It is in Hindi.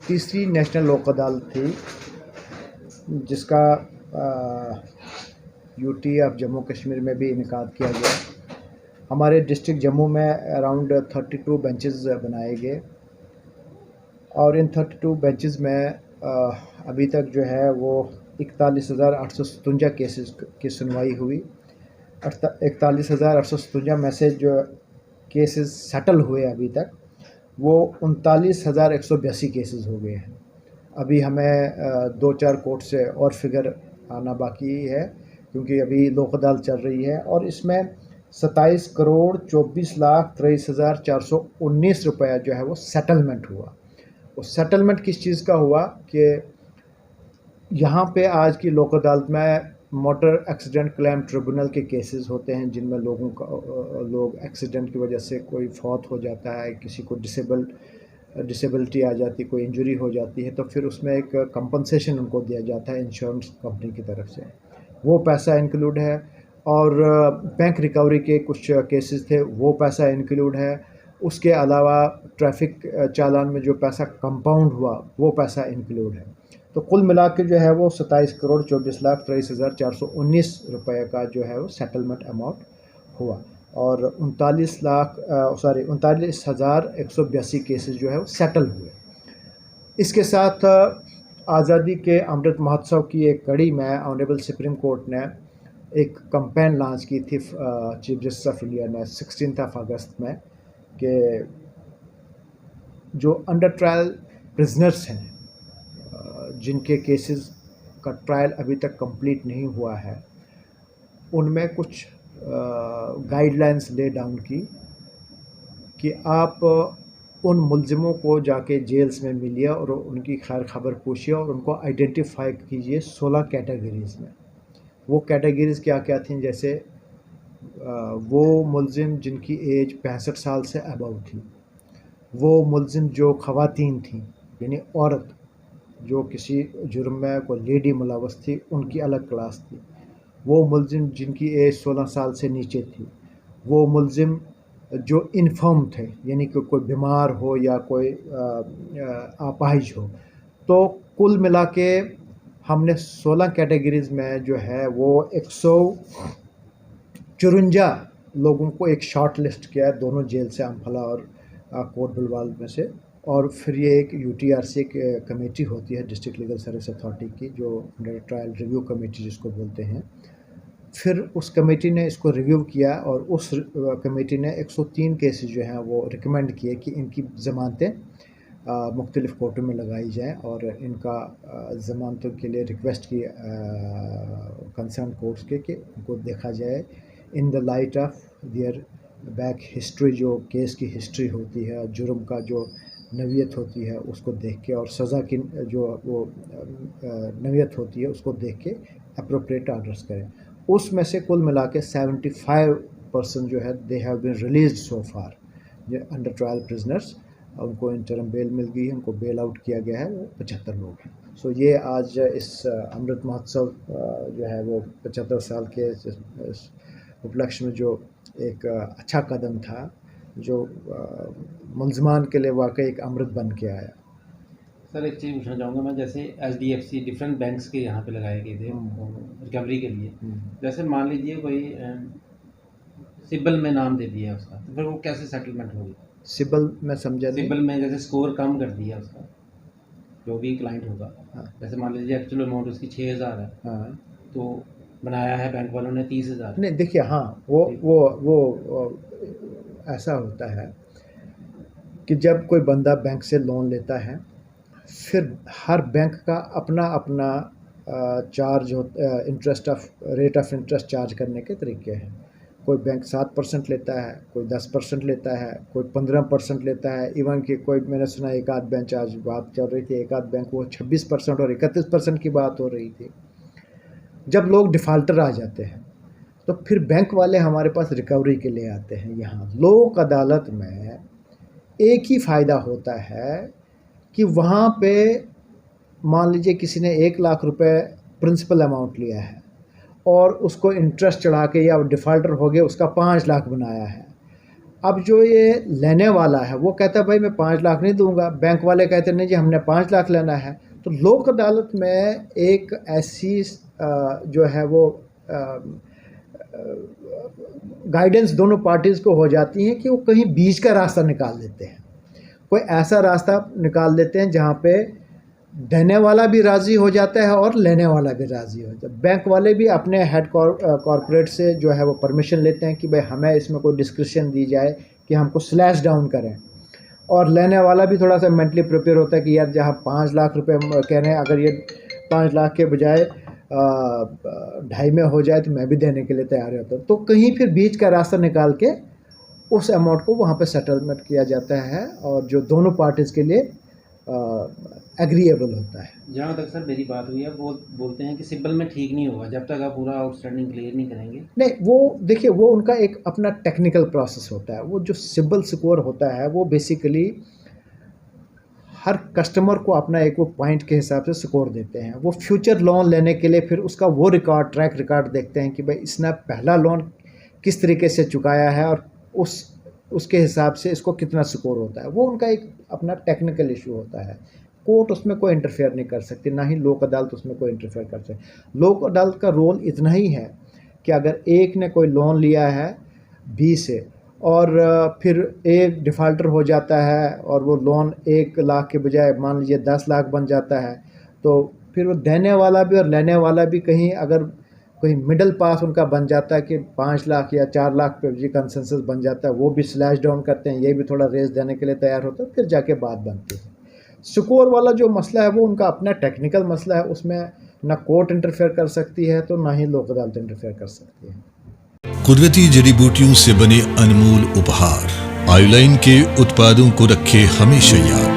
तीसरी नेशनल लोक अदालत थी जिसका यूटी ऑफ जम्मू कश्मीर में भी इनेकाद किया गया। हमारे डिस्ट्रिक्ट जम्मू में अराउंड 32 बेंचेस बनाए गए और इन 32 बेंचेस में अभी तक जो है वो 41,857 केसेस की सुनवाई हुई। 41,857 में से जो केसेस सेटल हुए अभी तक वो 39,182 केसेस हो गए हैं। अभी हमें 2-4 कोर्ट से और फिगर आना बाकी है क्योंकि अभी लोक अदालत चल रही है और इसमें 27,24,23,419 रुपया जो है वो सेटलमेंट हुआ। वो सेटलमेंट किस चीज़ का हुआ कि यहाँ पे आज की लोक अदालत में मोटर एक्सीडेंट क्लेम ट्रिब्यूनल के केसेस होते हैं जिनमें लोग एक्सीडेंट की वजह से कोई फौत हो जाता है, किसी को डिसेबिलिटी आ जाती, कोई इंजरी हो जाती है, तो फिर उसमें एक कंपनसेशन उनको दिया जाता है इंश्योरेंस कंपनी की तरफ से। वो पैसा इंक्लूड है और बैंक रिकवरी के कुछ केसेस थे वो पैसा इंक्लूड है। उसके अलावा ट्रैफिक चालान में जो पैसा कंपाउंड हुआ वो पैसा इंक्लूड है। तो कुल मिला के जो है वो 27,24,23,419 रुपये का जो है वो सेटलमेंट अमाउंट हुआ और 39,182 केसेस जो है वो सेटल हुए। इसके साथ आज़ादी के अमृत महोत्सव की एक कड़ी में ऑनरेबल सुप्रीम कोर्ट ने एक कैंपेन लॉन्च की थी चीफ जस्टिस ऑफ इंडिया ने 16 अगस्त में कि जो अंडर ट्रायल प्रिजनर्स हैं जिनके केसेस का ट्रायल अभी तक कंप्लीट नहीं हुआ है उनमें कुछ गाइडलाइंस ले डाउन की कि आप उन मुलजिमों को जाके जेल्स में मिलिए और उनकी खैर खबर पूछिए और उनको आइडेंटिफाई कीजिए 16 कैटेगरीज़ में। वो कैटेगरीज़ क्या क्या थी, जैसे वो मुलजिम जिनकी एज 65 साल से अबव थी, वो मुलजिम जो ख़वातीन थी यानी औरत जो किसी जुर्म में कोई लेडी मुलव्वस थी उनकी अलग क्लास थी, वो मुलजिम जिनकी एज 16 साल से नीचे थी, वो मुलजिम जो इन्फर्म थे यानी कि कोई बीमार हो या कोई अपाहिज हो। तो कुल मिला के हमने 16 कैटेगरीज़ में जो है वो 154 लोगों को एक शॉर्ट लिस्ट किया है दोनों जेल से, अम्फला और कोट बुलवाल में से। और फिर ये एक यूटीआरसी कमेटी होती है डिस्ट्रिक्ट लीगल सर्विस अथॉरिटी की, जो अंडर ट्रायल रिव्यू कमेटी जिसको बोलते हैं। फिर उस कमेटी ने इसको रिव्यू किया और उस कमेटी ने 103 केसेस जो हैं वो रिकमेंड किए कि इनकी ज़मानतें मुख्तलिफ़ कोर्टों में लगाई जाएं और इनका ज़मानतों के लिए रिक्वेस्ट की कंसर्न कोर्ट्स के कि उनको देखा जाए in the light of their back history, जो केस की हिस्ट्री होती है, जुर्म का जो नवियत होती है उसको देख के और सज़ा की जो वो नवियत होती है उसको देख के अप्रोप्रिएट ऑर्डर्स करें। उसमें से कुल मिला के 75% जो है दे हैव बीन रिलीज्ड सो फार। जो अंडर ट्रायल प्रिजनर्स उनको इंटरम बेल मिल गई है, उनको बेल आउट किया गया है, वो 75 लोग हैं। सो ये आज इस अमृत महोत्सव जो है वो 75 साल के उपलक्ष्य में जो एक अच्छा कदम था जो मुलजमान के लिए वाकई एक अमृत बन के आया। सर एक चीज़ पूछना चाहूँगा मैं, जैसे HDFC डिफरेंट बैंक्स के यहाँ पे लगाए गए थे रिकवरी के लिए, जैसे मान लीजिए कोई सिबल में नाम दे दिया उसका, तो फिर वो कैसे सेटलमेंट होगी? सिबल में समझा नहीं। सिबल में जैसे स्कोर कम कर दिया उसका जो भी क्लाइंट होगा, जैसे मान लीजिए एक्चुअल अमाउंट उसकी 6,000 है, तो बनाया है बैंक वालों ने 30,000। नहीं देखिए, हाँ वो ऐसा होता है कि जब कोई बंदा बैंक से लोन लेता है फिर हर बैंक का अपना अपना charge interest of rate of interest charge करने के तरीके हैं। कोई बैंक 7% लेता है, कोई 10% लेता है, कोई 15% लेता है। इवन कि कोई, मैंने सुना एक आध बैंक, आज बात चल रही थी, एक आध बैंक वो 26% और 31% की बात हो रही थी। जब लोग डिफ़ाल्टर आ जाते हैं तो फिर बैंक वाले हमारे पास रिकवरी के लिए आते हैं। यहाँ लोक अदालत में एक ही फ़ायदा होता है कि वहाँ पे मान लीजिए किसी ने 1 लाख रुपए प्रिंसिपल अमाउंट लिया है और उसको इंटरेस्ट चढ़ा के या डिफ़ाल्टर हो गया उसका 5 लाख बनाया है, अब जो ये लेने वाला है वो कहता है भाई मैं 5 लाख नहीं दूंगा, बैंक वाले कहते नहीं जी हमने 5 लाख लेना है। तो लोक अदालत में एक ऐसी जो है वो गाइडेंस दोनों पार्टीज़ को हो जाती है कि वो कहीं बीच का रास्ता निकाल देते हैं, कोई ऐसा रास्ता निकाल देते हैं जहाँ पे देने वाला भी राज़ी हो जाता है और लेने वाला भी राज़ी हो जाता है। बैंक वाले भी अपने हेड कॉरपोरेट से जो है वो परमिशन लेते हैं कि भाई हमें इसमें कोई डिस्क्रिप्शन दी जाए कि हमको स्लैश डाउन करें, और लेने वाला भी थोड़ा सा मेंटली प्रिपेयर होता है कि यार जहाँ 5 लाख रुपए कह रहे हैं, अगर ये 5 लाख के बजाय 2.5 में हो जाए तो मैं भी देने के लिए तैयार होता हूँ। तो कहीं फिर बीच का रास्ता निकाल के उस अमाउंट को वहाँ पे सेटलमेंट किया जाता है और जो दोनों पार्टीज़ के लिए एग्रीएबल होता है। जहाँ तक सर मेरी बात हुई है, वो बोलते हैं कि सिबिल में ठीक नहीं होगा जब तक आप पूरा आउटस्टैंडिंग क्लियर नहीं करेंगे। नहीं, वो देखिए वो उनका एक अपना टेक्निकल प्रोसेस होता है। वो जो सिबिल स्कोर होता है वो बेसिकली हर कस्टमर को अपना एक वो पॉइंट के हिसाब से स्कोर देते हैं। वो फ्यूचर लोन लेने के लिए फिर उसका वो रिकॉर्ड, ट्रैक रिकॉर्ड देखते हैं कि भाई इसने पहला लोन किस तरीके से चुकाया है और उसके हिसाब से इसको कितना स्कोर होता है। वो उनका एक अपना टेक्निकल इशू होता है। कोर्ट उसमें कोई इंटरफेयर नहीं कर सकती, ना ही लोक अदालत उसमें कोई इंटरफेयर कर सकती। लोक अदालत का रोल इतना ही है कि अगर एक ने कोई लोन लिया है बी से और फिर एक डिफ़ॉल्टर हो जाता है और वो लोन 1 लाख के बजाय मान लीजिए 10 लाख बन जाता है, तो फिर वो देने वाला भी और लेने वाला भी कहीं अगर कोई मिडल पास उनका बन जाता है कि 5 लाख या 4 लाख पे जी कंसेंसस बन जाता है, वो भी स्लैश डाउन करते हैं, ये भी थोड़ा रेस देने के लिए तैयार होता है, फिर जाके बात बनती है। स्कोर वाला जो मसला है वो उनका अपना टेक्निकल मसला है, उसमें ना कोर्ट इंटरफेयर कर सकती है तो ना ही लोक अदालत इंटरफेयर कर सकती है। कुदरती जड़ी बूटियों से बने अनमोल उपहार आयुलाइन के उत्पादों को रखे हमेशा याद।